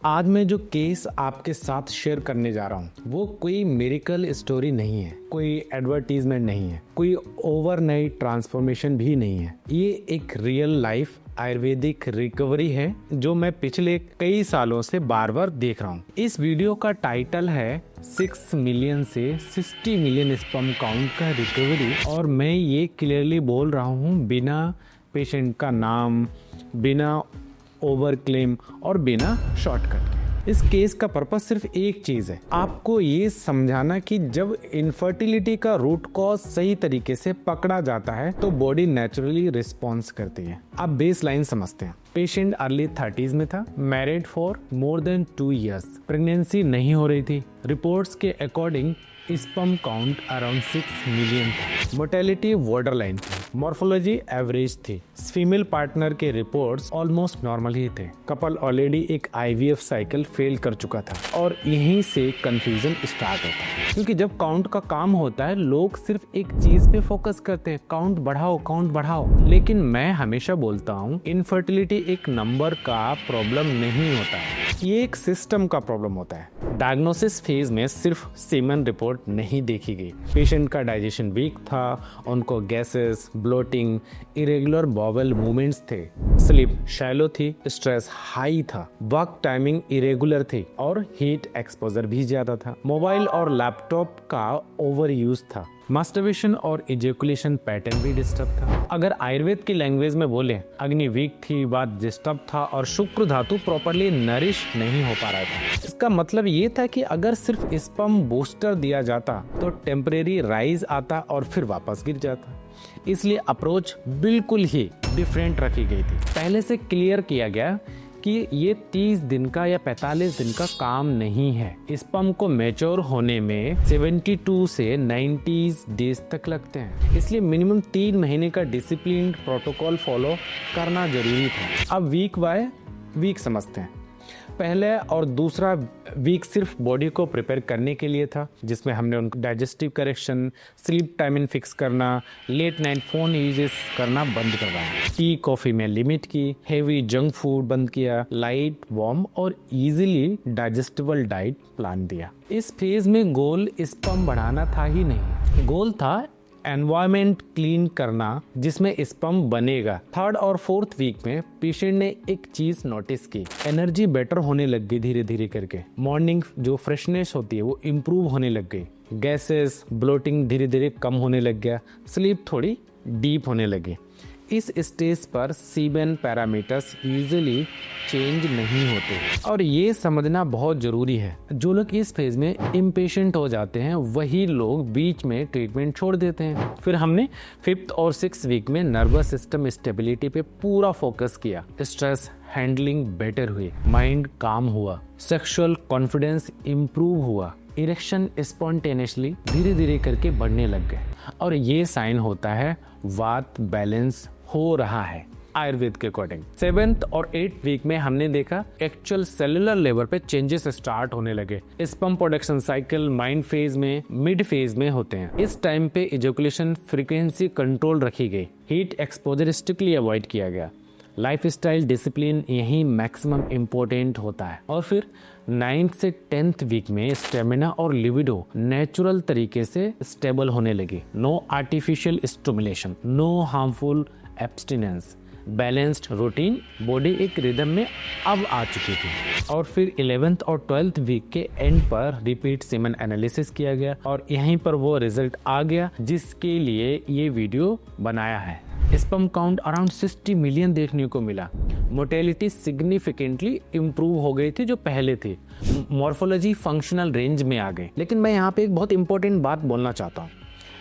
आज मैं जो केस आपके साथ शेयर करने जा रहा हूँ वो कोई मिरेकल स्टोरी नहीं है, कोई एडवर्टीजमेंट नहीं है, कोई ओवरनाइट ट्रांसफॉर्मेशन भी नहीं है। ये एक रियल लाइफ आयुर्वेदिक रिकवरी है जो मैं पिछले कई सालों से बार बार देख रहा हूँ। इस वीडियो का टाइटल है 6 मिलियन से 60 मिलियन स्पर्म काउंट का रिकवरी, और मैं ये क्लियरली बोल रहा हूँ बिना पेशेंट का नाम, बिना ओवर क्लेम और बिना शॉर्टकट के। इस केस का पर्पस सिर्फ एक चीज है, आपको ये समझाना कि जब इनफर्टिलिटी का रूट कॉज सही तरीके से पकड़ा जाता है तो बॉडी नेचुरली रिस्पॉन्स करती है। आप बेस लाइन समझते हैं। पेशेंट अर्ली 30s में था, married for more than 2 years, pregnancy नहीं हो रही थी। रिपोर्ट्स के according sperm count around 6 million था। मोर्टेलिटी बॉर्डरलाइन थी, मॉर्फोलॉजी एवरेज थी। फीमेल पार्टनर के रिपोर्ट्स ऑलमोस्ट नॉर्मल ही थे। कपल ऑलरेडी एक IVF साइकिल फेल कर चुका था और यहीं से कंफ्यूजन स्टार्ट होता है, क्योंकि जब काउंट का काम होता है लोग सिर्फ एक चीज पे फोकस करते हैं, काउंट बढ़ाओ काउंट बढ़ाओ। लेकिन मैं हमेशा बोलता हूँ इनफर्टिलिटी एक नंबर का प्रॉब्लम नहीं होता है, ये एक सिस्टम का प्रॉब्लम होता है। डायग्नोसिस फेज में सिर्फ सीमन रिपोर्ट नहीं देखी गई। पेशेंट का डाइजेशन वीक था, उनको gases, bloating, irregular bowel movements थे, स्लीप शैलो थी, स्ट्रेस हाई था, वर्क टाइमिंग इरेगुलर थी और हीट एक्सपोजर भी ज्यादा था। मोबाइल और लैपटॉप का ओवर यूज था। मास्टरबेशन और इजेकुलेशन पैटर्न भी डिस्टर्ब था। अगर आयुर्वेद की लैंग्वेज में बोले, अग्नि वीक थी, बात डिस्टर्ब था और शुक्र धातु प्रॉपर्ली नरिश नहीं हो पा रहा था। इसका मतलब ये था कि अगर सिर्फ स्पर्म बूस्टर दिया जाता तो टेम्परेरी राइज आता और फिर वापस गिर जाता। इसलिए अप्रोच बिल्कुल ही डिफरेंट रखी गई थी। पहले से क्लियर किया गया कि ये 30 दिन का या 45 दिन का काम नहीं है। स्पर्म को मैच्योर होने में 72 से 90 डेज तक लगते हैं, इसलिए मिनिमम 3 महीने का डिसिप्लिन प्रोटोकॉल फॉलो करना जरूरी था। अब वीक बाय वीक समझते हैं। पहले और दूसरा वीक सिर्फ बॉडी को प्रिपेयर करने के लिए था, जिसमें हमने उनको digestive correction, sleep timing fix करना, लेट नाइट फोन यूजेस करना बंद करवाया, टी कॉफी में लिमिट की, हेवी जंक फूड बंद किया, लाइट वार्म और इजीली डाइजेस्टेबल डाइट प्लान दिया। इस फेज में गोल स्पर्म बढ़ाना था ही नहीं, गोल था एनवायरमेंट क्लीन करना जिसमें स्पर्म बनेगा। 3rd और 4th वीक में पेशेंट ने एक चीज नोटिस की, एनर्जी बेटर होने लग गई धीरे धीरे करके। मॉर्निंग जो फ्रेशनेस होती है वो इम्प्रूव होने लग गई, गैसेस, ब्लोटिंग धीरे धीरे कम होने लग गया, स्लीप थोड़ी डीप होने लगी। इस स्टेज पर सीमेन पैरामीटर्स यूजुअली चेंज नहीं होते और ये समझना बहुत जरूरी है। जो लोग इस फेज में इम्पेशेंट हो जाते हैं वही लोग बीच में ट्रीटमेंट छोड़ देते हैं। फिर हमने 5th और 6th वीक में नर्वस सिस्टम स्टेबिलिटी पे पूरा फोकस किया। स्ट्रेस हैंडलिंग बेटर हुई, माइंड काम हुआ, सेक्सुअल कॉन्फिडेंस इम्प्रूव हुआ, इरेक्शन स्पॉन्टेनियसली धीरे धीरे करके बढ़ने लग गए। और ये साइन होता है वात बैलेंस हो रहा है आयुर्वेद के अकॉर्डिंग। 7th और 8th वीक में हमने देखा एक्चुअल सेलुलर लेवल पे चेंजेस स्टार्ट होने लगे। Sperm production cycle mind phase में, मिड फेज में होते हैं। इस टाइम पे इजैकुलेशन फ्रीक्वेंसी कंट्रोल रखी गई, हीट एक्सपोजर स्ट्रिक्टली अवॉइड किया गया, लाइफस्टाइल डिसिप्लिन यही मैक्सिमम इम्पोर्टेंट होता है। और फिर 9th से 10th वीक में स्टेमिना और लिबिडो नेचुरल तरीके से स्टेबल होने लगी। No artificial stimulation, no harmful abstinence, balanced routine, body एक रिदम में अब आ चुकी थी। और फिर 11th और 12th वीक के एंड पर रिपीट सीमन एनालिसिस किया गया और यहीं पर वो रिजल्ट आ गया जिसके लिए ये वीडियो बनाया है। स्पर्म काउंट अराउंड 60 मिलियन देखने को मिला। मोर्टेलिटी सिग्निफिकेंटली इम्प्रूव हो गई थी जो पहले थी। मॉर्फोलॉजी फंक्शनल रेंज में आ गई। लेकिन मैं यहाँ पे एक बहुत इंपॉर्टेंट बात बोलना चाहता हूँ,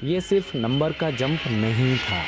ये सिर्फ नंबर का जंप नहीं था,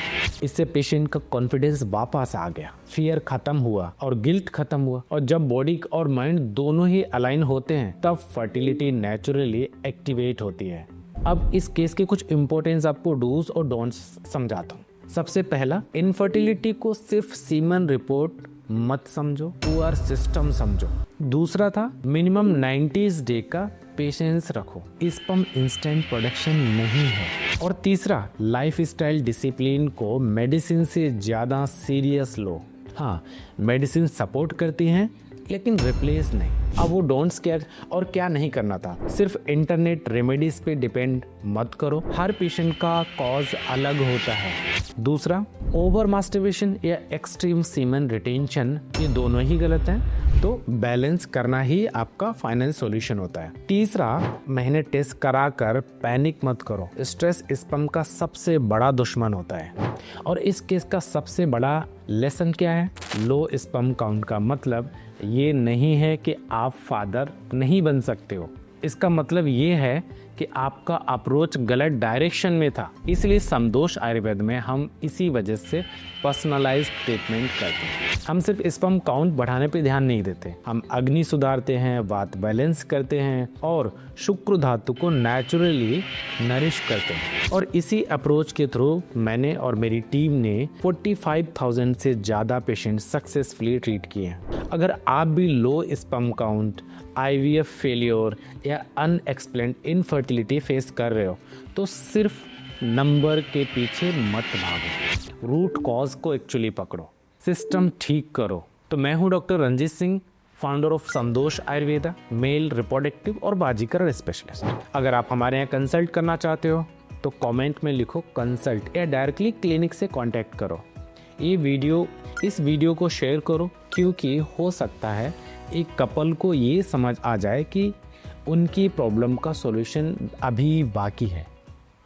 इससे पेशेंट का कॉन्फिडेंस वापस आ गया, फियर खत्म हुआ और गिल्ट खत्म हुआ। और जब बॉडी और माइंड दोनों ही अलाइन होते हैं तब फर्टिलिटी नेचुरली एक्टिवेट होती है। अब इस केस के कुछ इंपॉर्टेंस आपको डूज और डोंट्स समझाता हूँ। सबसे पहला, इनफर्टिलिटी को सिर्फ सीमन रिपोर्ट मत समझो, पुअर सिस्टम समझो। दूसरा था मिनिमम 90 डे का पेशेंस रखो, स्पर्म इंस्टेंट प्रोडक्शन नहीं है। और तीसरा, लाइफस्टाइल डिसिप्लिन को मेडिसिन से ज्यादा सीरियस लो। हाँ, मेडिसिन सपोर्ट करती हैं, लेकिन रिप्लेस नहीं। अब वो डोंट्स केयर और क्या नहीं करना था, सिर्फ इंटरनेट रेमेडीज पे डिपेंड मत करो। हर पेशेंट का कॉज अलग होता है। दूसरा, ओवर मास्टरबेशन या एक्सट्रीम सीमेन रिटेंशन, ये दोनों ही गलत हैं, तो बैलेंस करना ही आपका फाइनल सॉल्यूशन होता है। तीसरा, महीने टेस्ट कराकर पैनिक मत करो। स्ट्रेस स्पर्म का सबसे बड़ा दुश्मन होता है और इस केस का सबसे बड़ा लेसन क्या है? लो स्पर्म काउंट का मतलब ये नहीं है कि आप फादर नहीं बन सकते हो, इसका मतलब ये है कि आपका अप्रोच गलत डायरेक्शन में था। इसलिए समदोष आयुर्वेद में हम इसी वजह से पर्सनलाइज्ड ट्रीटमेंट करते हैं। हम सिर्फ स्पर्म काउंट बढ़ाने पे ध्यान नहीं देते, हम अग्नि सुधारते हैं, वात बैलेंस करते हैं और शुक्र धातु को नेचुरली नरिश करते हैं। और इसी अप्रोच के थ्रू मैंने और मेरी टीम ने 45,000 से ज़्यादा पेशेंट सक्सेसफुली ट्रीट किए हैं। अगर आप भी low sperm count, IVF failure या अनएक्सप्लेन्ड इनफर्टिलिटी फेस कर रहे हो तो सिर्फ नंबर के पीछे मत भागो, रूट कॉज को एक्चुअली पकड़ो, सिस्टम ठीक करो। तो मैं हूँ doctor Ranjit Singh, founder of Samdosh Ayurveda, male reproductive और बाजीकर स्पेशलिस्ट। अगर आप हमारे यहाँ कंसल्ट करना चाहते हो तो कमेंट में लिखो कंसल्ट या डायरेक्टली क्लिनिक से कांटेक्ट करो। इस वीडियो को शेयर करो, क्योंकि हो सकता है एक कपल को ये समझ आ जाए कि उनकी प्रॉब्लम का सॉल्यूशन अभी बाकी है।